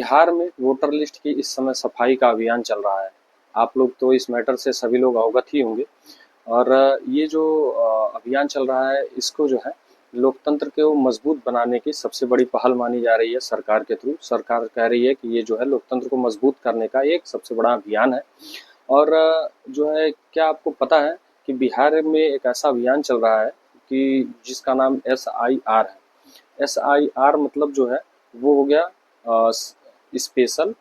बिहार में voter list की इस समय सफाई का अभियान चल रहा है। आप लोग तो इस मैटर से सभी लोग अवगत ही होंगे। और ये जो अभियान चल रहा है, इसको जो है लोकतंत्र को मजबूत बनाने की सबसे बड़ी पहल मानी जा रही है सरकार के थ्रू। सरकार कह रही है कि ये जो है लोकतंत्र को मजबूत करने का एक सबसे बड़ा अभियान है। और जो है, क्या आपको पता है कि बिहार में एक ऐसा अभियान चल रहा है कि जिसका नाम SIR है। SIR मतलब जो है वो हो गया स्पेशल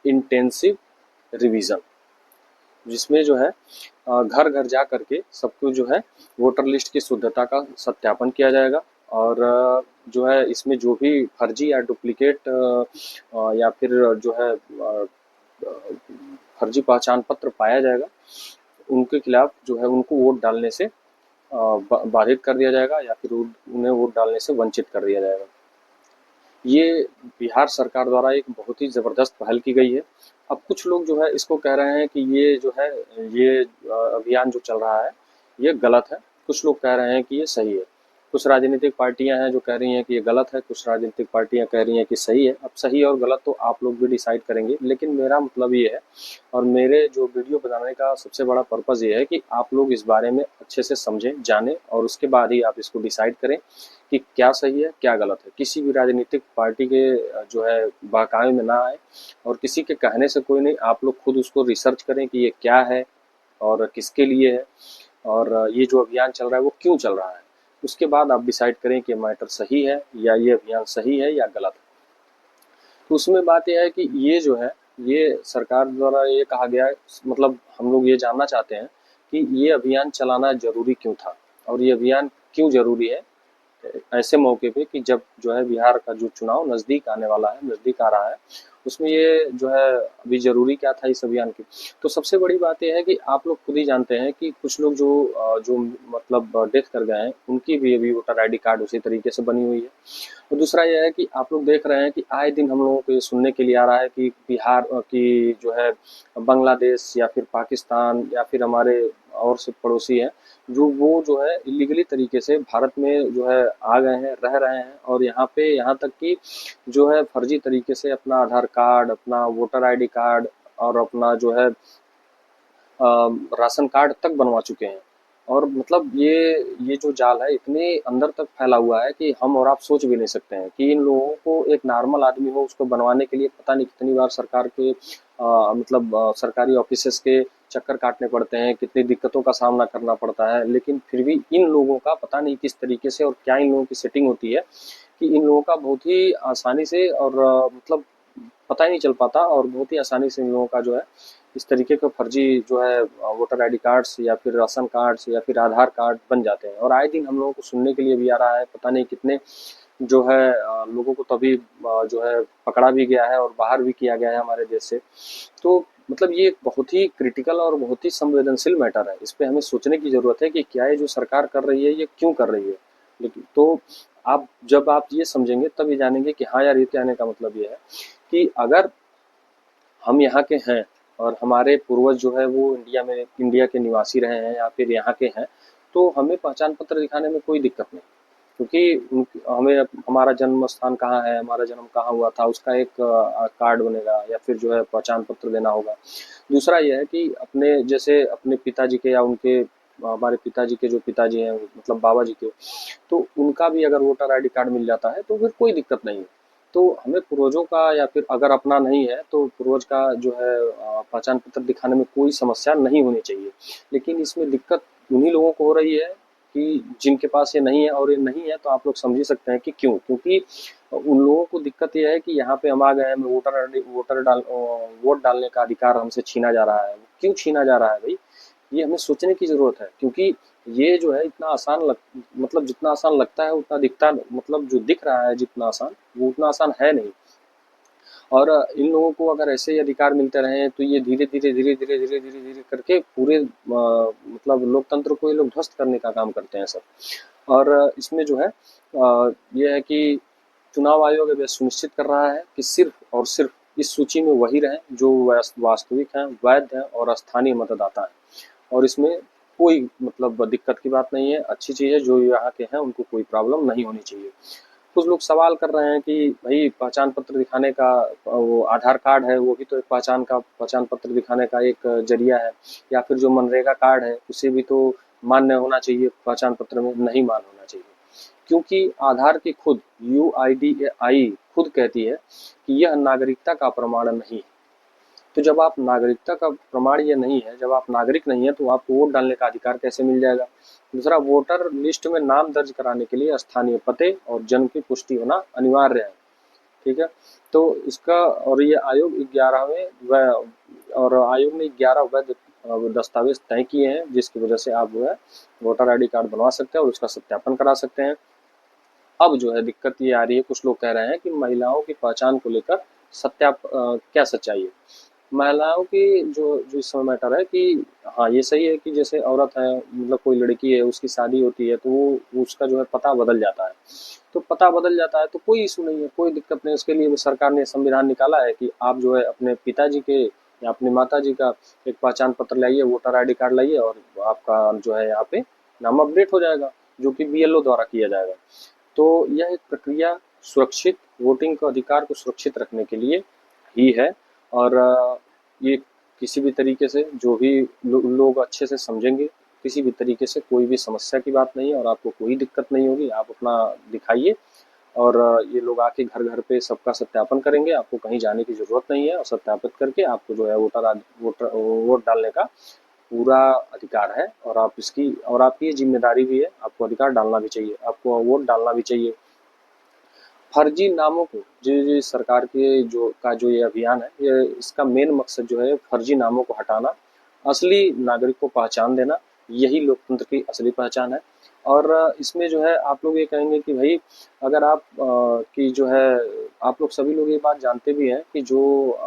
इंटेंसिव रिवीजन, जिसमें जो है घर घर जा करके सबको जो है वोटर लिस्ट की शुद्धता का सत्यापन किया जाएगा। और जो है इसमें जो भी फर्जी या डुप्लीकेट या फिर जो है फर्जी पहचान पत्र पाया जाएगा, उनके खिलाफ जो है उनको वोट डालने से बाधित कर दिया जाएगा या फिर उन्हें वोट डालने से वंचित कर दिया जाएगा। ये बिहार सरकार द्वारा एक बहुत ही ज़बरदस्त पहल की गई है। अब कुछ लोग जो है इसको कह रहे हैं कि ये जो है ये अभियान जो चल रहा है ये गलत है। कुछ लोग कह रहे हैं कि ये सही है। कुछ राजनीतिक पार्टियां हैं जो कह रही हैं कि ये गलत है, कुछ राजनीतिक पार्टियां कह रही हैं कि सही है। अब सही और गलत तो आप लोग भी डिसाइड करेंगे, लेकिन मेरा मतलब ये है और मेरे जो वीडियो बनाने का सबसे बड़ा पर्पज़ ये है कि आप लोग इस बारे में अच्छे से समझें, जानें और उसके बाद ही आप इसको डिसाइड करें कि क्या सही है क्या गलत है। किसी भी राजनीतिक पार्टी के जो है बहकावे में ना आए और किसी के कहने से कोई नहीं, आप लोग खुद उसको रिसर्च करें कि ये क्या है और किसके लिए है और ये जो अभियान चल रहा है वो क्यों चल रहा है। उसके बाद आप डिसाइड करें कि मैटर सही है या ये अभियान सही है या गलत है। तो उसमें बात यह है कि ये जो है ये सरकार द्वारा ये कहा गया है, मतलब हम लोग ये जानना चाहते हैं कि ये अभियान चलाना ज़रूरी क्यों था और ये अभियान क्यों ज़रूरी है ऐसे मौके पे कि जब जो है बिहार का जो चुनाव नज़दीक आने वाला है, नज़दीक आ रहा है, उसमें ये जो है अभी ज़रूरी क्या था इस अभियान की। तो सबसे बड़ी बात ये है कि आप लोग खुद ही जानते हैं कि कुछ लोग जो मतलब डेथ कर गए हैं, उनकी भी अभी वोटर आईडी कार्ड उसी तरीके से बनी हुई है। और दूसरा ये है कि आप लोग देख रहे हैं कि आए दिन हम लोगों को ये सुनने के लिए आ रहा है कि बिहार की जो है बांग्लादेश या फिर पाकिस्तान या फिर हमारे और से पड़ोसी हैं, वो जो है इलीगली तरीके से भारत में जो है आ गए हैं, रह रहे हैं और यहाँ तक कि जो है फर्जी तरीके से अपना आधार कार्ड, अपना वोटर आईडी कार्ड और अपना जो है राशन कार्ड तक बनवा चुके हैं। और मतलब ये जो जाल है इतने अंदर तक फैला हुआ है कि हम और आप सोच भी नहीं सकते हैं कि इन लोगों को, एक नॉर्मल आदमी हो, उसको बनवाने के लिए पता नहीं कितनी बार सरकार के मतलब सरकारी ऑफिसेस के चक्कर काटने पड़ते हैं, कितनी दिक्कतों का सामना करना पड़ता है। लेकिन फिर भी इन लोगों का पता नहीं किस तरीके से और क्या इन लोगों की सेटिंग होती है कि इन लोगों का बहुत ही आसानी से और मतलब पता ही नहीं चल पाता और बहुत ही आसानी से इन लोगों का जो है इस तरीके का फर्जी जो है वोटर आईडी कार्ड्स या फिर राशन कार्ड्स या फिर आधार कार्ड बन जाते हैं। और आए दिन हम लोगों को सुनने के लिए भी आ रहा है, पता नहीं कितने जो है लोगों को तभी जो है पकड़ा भी गया है और बाहर भी किया गया है हमारे देश से। तो मतलब ये एक बहुत ही क्रिटिकल और बहुत ही संवेदनशील मैटर है। इस पे हमें सोचने की ज़रूरत है कि क्या ये जो सरकार कर रही है ये क्यों कर रही है। लेकिन तो आप जब आप ये समझेंगे तब ये जानेंगे कि हाँ यार, ये कहने का मतलब ये है कि अगर हम यहाँ के हैं और हमारे पूर्वज जो है वो इंडिया के निवासी रहे हैं या फिर यहाँ के हैं, तो हमें पहचान पत्र दिखाने में कोई दिक्कत नहीं। क्योंकि हमें हमारा जन्म स्थान कहाँ है, हमारा जन्म कहाँ हुआ था, उसका एक कार्ड बनेगा या फिर जो है पहचान पत्र देना होगा। दूसरा ये है कि अपने जैसे अपने पिताजी के या उनके हमारे पिताजी के जो पिताजी हैं मतलब बाबा जी के, तो उनका भी अगर वोटर आईडी कार्ड मिल जाता है तो फिर कोई दिक्कत नहीं है। तो हमें पूर्वजों का या फिर अगर अपना नहीं है तो पूर्वज का जो है पहचान पत्र दिखाने में कोई समस्या नहीं होनी चाहिए। लेकिन इसमें दिक्कत उन्हीं लोगों को हो रही है कि जिनके पास ये नहीं है। और ये नहीं है तो आप लोग समझ ही सकते हैं कि क्यों। क्योंकि उन लोगों को दिक्कत ये है कि यहाँ पे हम आ गए हैं, हमें वोट डालने का अधिकार हमसे छीना जा रहा है। क्यों छीना जा रहा है भाई, ये हमें सोचने की ज़रूरत है। क्योंकि ये जो है इतना मतलब जितना आसान लगता है उतना दिखता, मतलब जो दिख रहा है जितना आसान, वो उतना आसान है नहीं। और इन लोगों को अगर ऐसे ही अधिकार मिलते रहे तो ये धीरे धीरे करके पूरे मतलब लोकतंत्र को ये लोग ध्वस्त करने का काम करते हैं सब। और इसमें जो है ये है कि चुनाव आयोग अब यह सुनिश्चित कर रहा है कि सिर्फ और सिर्फ इस सूची में वही रहें जो वास्तविक हैं, वैध हैं और स्थानीय मतदाता हैं। और इसमें कोई मतलब दिक्कत की बात नहीं है, अच्छी चीज़ है। जो यहाँ के हैं उनको कोई प्रॉब्लम नहीं होनी चाहिए। कुछ लोग सवाल कर रहे हैं कि भाई पहचान पत्र दिखाने का वो आधार कार्ड है, वो भी तो एक पहचान पत्र दिखाने का एक जरिया है, या फिर जो मनरेगा कार्ड है उसे भी तो मान्य होना चाहिए पहचान पत्र में, नहीं मान्य होना चाहिए। क्योंकि आधार की खुद UIDAI खुद कहती है कि यह नागरिकता का प्रमाण नहीं है। तो जब आप नागरिकता का प्रमाण ये नहीं है, जब आप नागरिक नहीं है, तो आपको वोट डालने का अधिकार कैसे मिल जाएगा। दूसरा, वोटर लिस्ट में नाम दर्ज कराने के लिए स्थानीय पते और जन्म की पुष्टि होना अनिवार्य है। ठीक है, तो इसका और ये आयोग 11वें और आयोग ने 11 वैध दस्तावेज तय किए हैं, जिसकी वजह से आप जो है वोटर ID कार्ड बनवा सकते हैं और उसका सत्यापन करा सकते हैं। अब जो है दिक्कत ये आ रही है, कुछ लोग कह रहे हैं कि महिलाओं की पहचान को लेकर क्या सच्चाई है। महिलाओं की जो जो इस समय मैटर है कि हाँ, ये सही है कि जैसे औरत है, मतलब कोई लड़की है, उसकी शादी होती है, तो वो उसका जो है पता बदल जाता है। तो पता बदल जाता है तो कोई इशू नहीं है, कोई दिक्कत नहीं। उसके लिए वो सरकार ने संविधान निकाला है कि आप जो है अपने पिताजी के या अपनी माताजी का एक पहचान पत्र लाइए, वोटर ID कार्ड लाइए, और आपका जो है यहाँ पे नाम अपडेट हो जाएगा, जो कि BLO द्वारा किया जाएगा। तो यह एक प्रक्रिया सुरक्षित वोटिंग के अधिकार को सुरक्षित रखने के लिए ही है। और ये किसी भी तरीके से जो भी लोग अच्छे से समझेंगे, किसी भी तरीके से कोई भी समस्या की बात नहीं है और आपको कोई दिक्कत नहीं होगी। आप अपना दिखाइए और ये लोग आके घर घर पे सबका सत्यापन करेंगे, आपको कहीं जाने की ज़रूरत नहीं है, और सत्यापित करके आपको जो है वोट डालने का पूरा अधिकार है। और आप इसकी और आपकी ये जिम्मेदारी भी है, आपको अधिकार डालना भी चाहिए, आपको वोट डालना भी चाहिए। फर्जी नामों को जो सरकार के जो ये अभियान है, ये इसका मेन मकसद जो है फर्जी नामों को हटाना, असली नागरिक को पहचान देना, यही लोकतंत्र की असली पहचान है। और इसमें जो है आप लोग ये कहेंगे कि भाई अगर आप की जो है आप लोग सभी लोग ये बात जानते भी हैं कि जो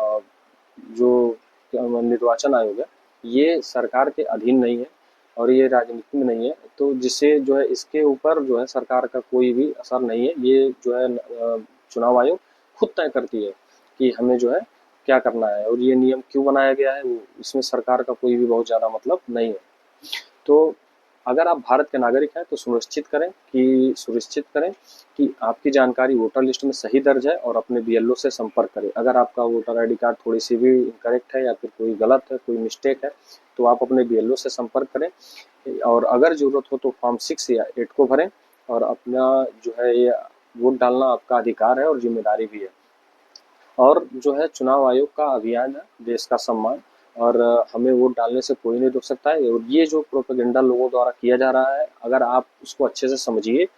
निर्वाचन आयोग है, ये सरकार के अधीन नहीं है और ये राजनीति में नहीं है, तो जिससे जो है इसके ऊपर जो है सरकार का कोई भी असर नहीं है। ये जो है चुनाव आयोग खुद तय करती है कि हमें जो है क्या करना है, और ये नियम क्यों बनाया गया है, वो इसमें सरकार का कोई भी बहुत ज़्यादा मतलब नहीं है। तो अगर आप भारत के नागरिक हैं तो सुनिश्चित करें कि आपकी जानकारी वोटर लिस्ट में सही दर्ज है, और अपने BLO से संपर्क करें। अगर आपका वोटर ID कार्ड थोड़ी सी भी इनकरेक्ट है या फिर कोई गलत है, कोई मिस्टेक है, तो आप अपने BLO से संपर्क करें। और अगर ज़रूरत हो तो फॉर्म 6 या 8 को भरें, और अपना जो है ये वोट डालना आपका अधिकार है और जिम्मेदारी भी है। और जो है चुनाव आयोग का अभियान है देश का सम्मान, और हमें वोट डालने से कोई नहीं रोक सकता है। और ये जो प्रोपेगेंडा लोगों द्वारा किया जा रहा है, अगर आप उसको अच्छे से समझिए,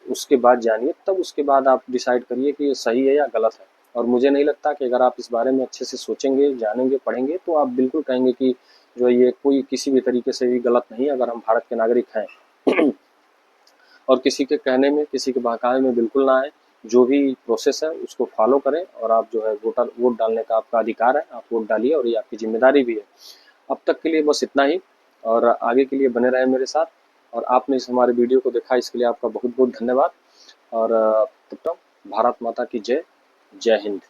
उसके बाद जानिए, तब उसके बाद आप डिसाइड करिए कि ये सही है या गलत है। और मुझे नहीं लगता कि अगर आप इस बारे में अच्छे से सोचेंगे, जानेंगे, पढ़ेंगे, तो आप बिल्कुल कहेंगे कि जो है ये कोई किसी भी तरीके से भी गलत नहीं है, अगर हम भारत के नागरिक हैं। और किसी के कहने में, किसी के बहकावे में बिल्कुल ना आए। जो भी प्रोसेस है उसको फॉलो करें, और आप जो है वोट डालने का आपका अधिकार है, आप वोट डालिए, और ये आपकी जिम्मेदारी भी है। अब तक के लिए बस इतना ही, और आगे के लिए बने रहें मेरे साथ। और आपने इस हमारे वीडियो को देखा, इसके लिए आपका बहुत बहुत धन्यवाद। और तब तक भारत माता की जय। जय हिंद।